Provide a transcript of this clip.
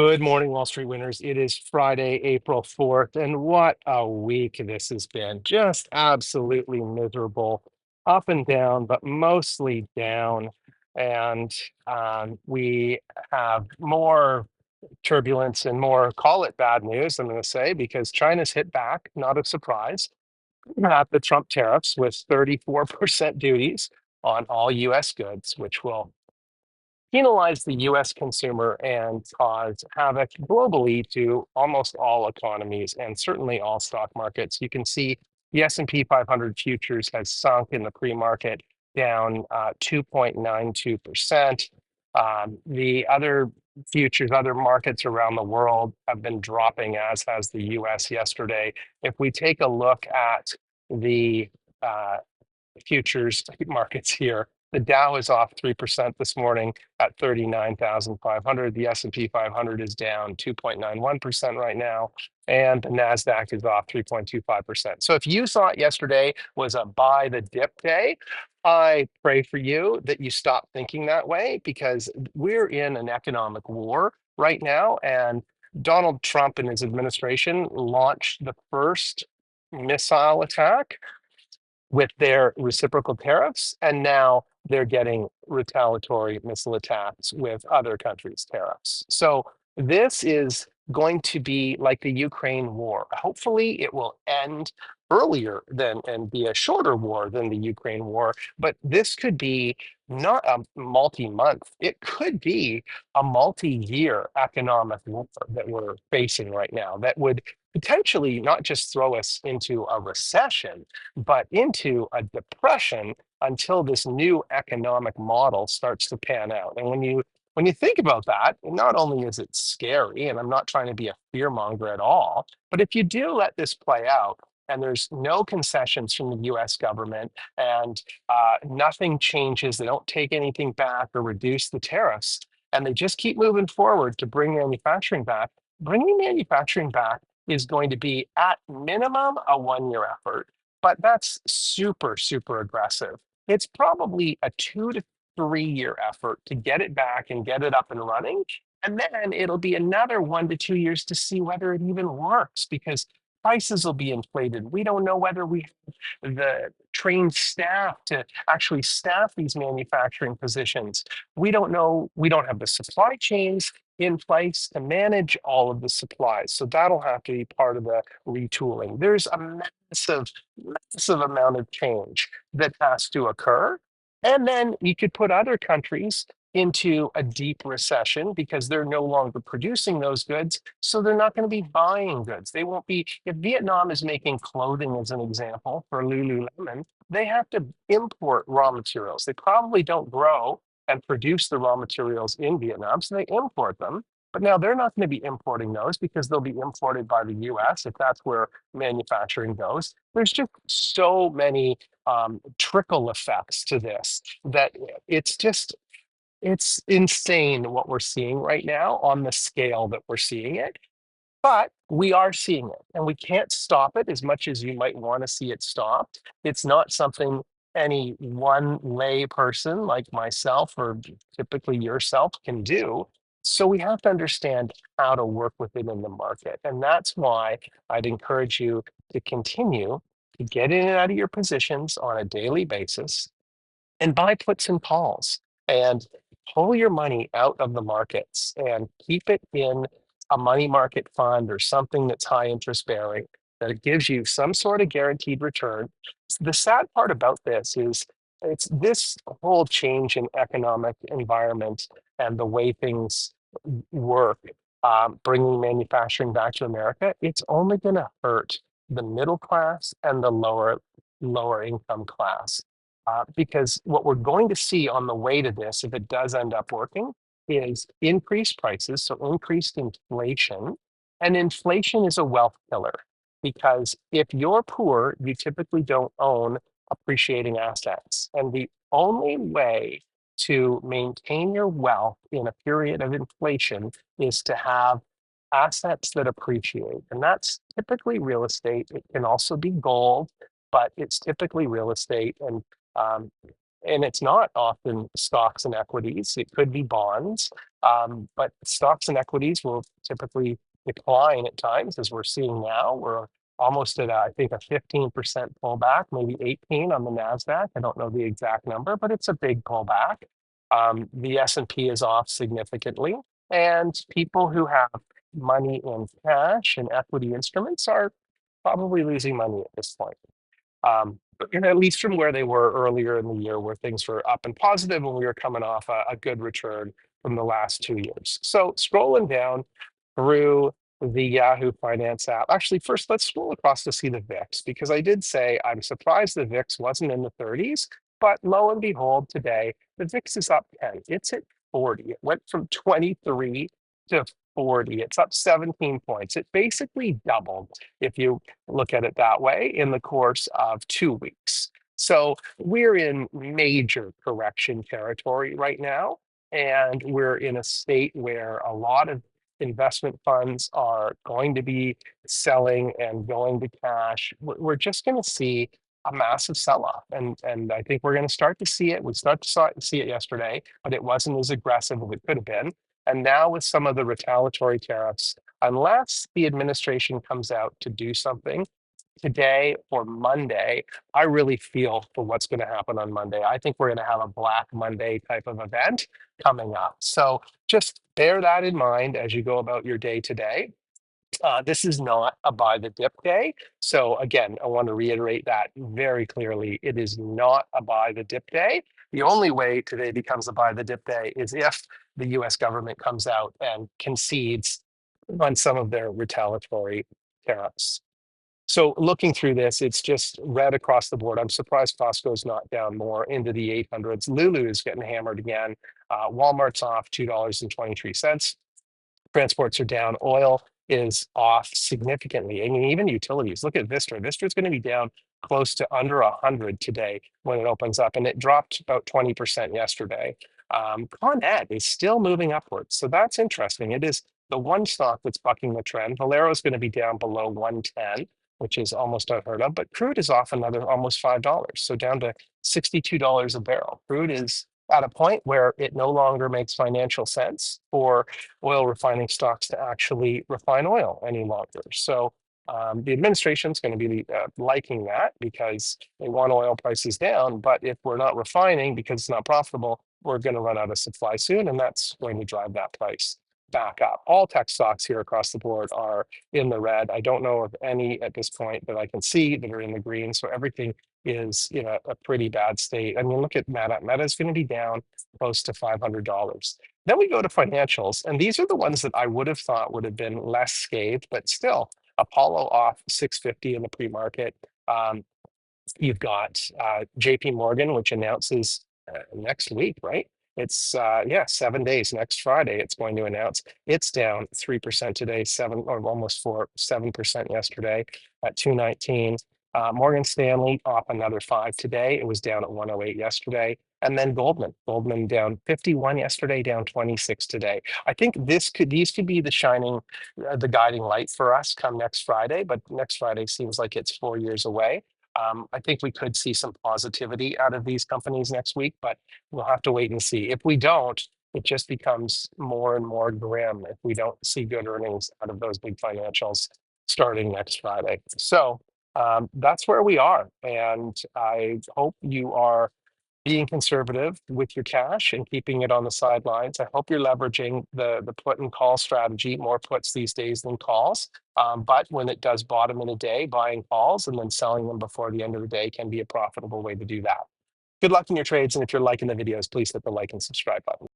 Good morning, Wall Street winners. It is Friday, April 4th, and what a week this has been. Just absolutely miserable, up and down, but mostly down. And we have more turbulence and more, call it bad news, I'm going to say, because China's hit back, not a surprise, at the Trump tariffs with 34% duties on all US goods, which will penalize the US consumer and cause havoc globally to almost all economies and certainly all stock markets. You can see the S&P 500 futures has sunk in the pre-market down 2.92%. The other futures, other markets around the world have been dropping, as has the US yesterday. If we take a look at the uh, futures markets here. The Dow is off 3% this morning at 39,500. The S&P 500 is down 2.91% right now, and the Nasdaq is off 3.25%. So if you saw it yesterday was a buy the dip day, I pray for you that you stop thinking that way because we're in an economic war right now, and Donald Trump and his administration launched the first missile attack with their reciprocal tariffs, and now they're getting retaliatory missile attacks with other countries' tariffs. So this is going to be like the Ukraine war. Hopefully, it will end earlier than and be a shorter war than the Ukraine war, but this could be not a multi-month, it could be a multi-year economic war that we're facing right now that would potentially not just throw us into a recession, but into a depression until this new economic model starts to pan out. And when you think about that, not only is it scary, and I'm not trying to be a fear monger at all, but if you do let this play out, and there's no concessions from the US government, and nothing changes, they don't take anything back or reduce the tariffs, and they just keep moving forward to bring manufacturing back, bringing manufacturing back is going to be at minimum a 1 year effort, but that's super, super aggressive. It's probably a 2 to 3 year effort to get it back and get it up and running. And then it'll be another 1 to 2 years to see whether it even works because prices will be inflated. We don't know whether we have the trained staff to actually staff these manufacturing positions. We don't know, we don't have the supply chains in place to manage all of the supplies. So that'll have to be part of the retooling. There's a massive amount of change that has to occur. And then you could put other countries into a deep recession because they're no longer producing those goods. So they're not going to be buying goods. They won't be, if Vietnam is making clothing, as an example, for Lululemon, they have to import raw materials. They probably don't grow and produce the raw materials in Vietnam, so they import them. But now they're not going to be importing those because they'll be imported by the US if that's where manufacturing goes. There's just so many trickle effects to this that it's just it's insane what we're seeing right now on the scale that we're seeing it. But we are seeing it, and we can't stop it as much as you might want to see it stopped. It's not something any one lay person like myself or typically yourself can do. So we have to understand how to work with it in the market. And that's why I'd encourage you to continue to get in and out of your positions on a daily basis and buy puts and calls and pull your money out of the markets and keep it in a money market fund or something that's high interest bearing that it gives you some sort of guaranteed return. The sad part about this is it's this whole change in economic environment and the way things work, bringing manufacturing back to America, it's only going to hurt the middle class and the lower income class. Because what we're going to see on the way to this, if it does end up working, is increased prices, so increased inflation. And inflation is a wealth killer because if you're poor, you typically don't own appreciating assets. And the only way to maintain your wealth in a period of inflation is to have assets that appreciate. And that's typically real estate. It can also be gold, but it's typically real estate. Um, and it's not often stocks and equities. It could be bonds. But stocks and equities will typically decline at times, as we're seeing now. We're almost at, I think, a 15% pullback, maybe 18 on the NASDAQ. I don't know the exact number, but it's a big pullback. The S&P is off significantly, and people who have money in cash and equity instruments are probably losing money at this point. And at least from where they were earlier in the year, where things were up and positive, and we were coming off a good return from the last 2 years. So scrolling down through the Yahoo Finance app. Actually, first, let's scroll across to see the VIX, because I did say I'm surprised the VIX wasn't in the 30s, but lo and behold, today, the VIX is up 10. It's at 40. It went from 23 to 40. It's up 17 points. It basically doubled, if you look at it that way, in the course of 2 weeks. So we're in major correction territory right now. And we're in a state where a lot of investment funds are going to be selling and going to cash. We're just going to see a massive sell-off, and I think we're going to start to see it. We started to see it yesterday, but it wasn't as aggressive as it could have been. And now with some of the retaliatory tariffs, unless the administration comes out to do something today or Monday, I really feel for what's going to happen on Monday. I think we're going to have a Black Monday type of event coming up. So just bear that in mind as you go about your day today. This is not a buy the dip day. So again, I want to reiterate that very clearly. It is not a buy the dip day. The only way today becomes a buy the dip day is if the US government comes out and concedes on some of their retaliatory tariffs. So looking through this, it's just red across the board. I'm surprised Costco's not down more into the 800s. Lulu is getting hammered again. Walmart's off $2.23. Transports are down. Oil is off significantly. I mean, even utilities. Look at Vistra. Vistra is going to be down close to under 100 today when it opens up, and it dropped about 20% yesterday. Con Ed is still moving upwards, so that's interesting. It is the one stock that's bucking the trend. Valero is going to be down below 110, which is almost unheard of, but crude is off another almost $5, so down to $62 a barrel. Crude is at a point where it no longer makes financial sense for oil refining stocks to actually refine oil any longer. So the administration is going to be liking that, because they want oil prices down. But if we're not refining because it's not profitable, we're going to run out of supply soon, and that's going to drive that price back up. All tech stocks here across the board are in the red. I don't know of any at this point that I can see that are in the green. So everything is in a pretty bad state. I mean, look at Meta. Meta is going to be down close to $500. Then we go to financials, and these are the ones that I would have thought would have been less scathed, but still, Apollo off 650 in the pre-market. You've got JP Morgan, which announces next week, right? It's 7 days. Next Friday, it's going to announce. It's down 3% today, 7% yesterday at 219. Morgan Stanley off another 5 today. It was down at 108 yesterday. And then Goldman down 51 yesterday, down 26 today. I think these could be the guiding light for us come next Friday. But next Friday seems like it's 4 years away. I think we could see some positivity out of these companies next week, but we'll have to wait and see. If we don't, it just becomes more and more grim if we don't see good earnings out of those big financials starting next Friday. So that's where we are. And I hope you are being conservative with your cash and keeping it on the sidelines. I hope you're leveraging the put and call strategy, more puts these days than calls. But when it does bottom in a day, buying calls and then selling them before the end of the day can be a profitable way to do that. Good luck in your trades. And if you're liking the videos, please hit the like and subscribe button.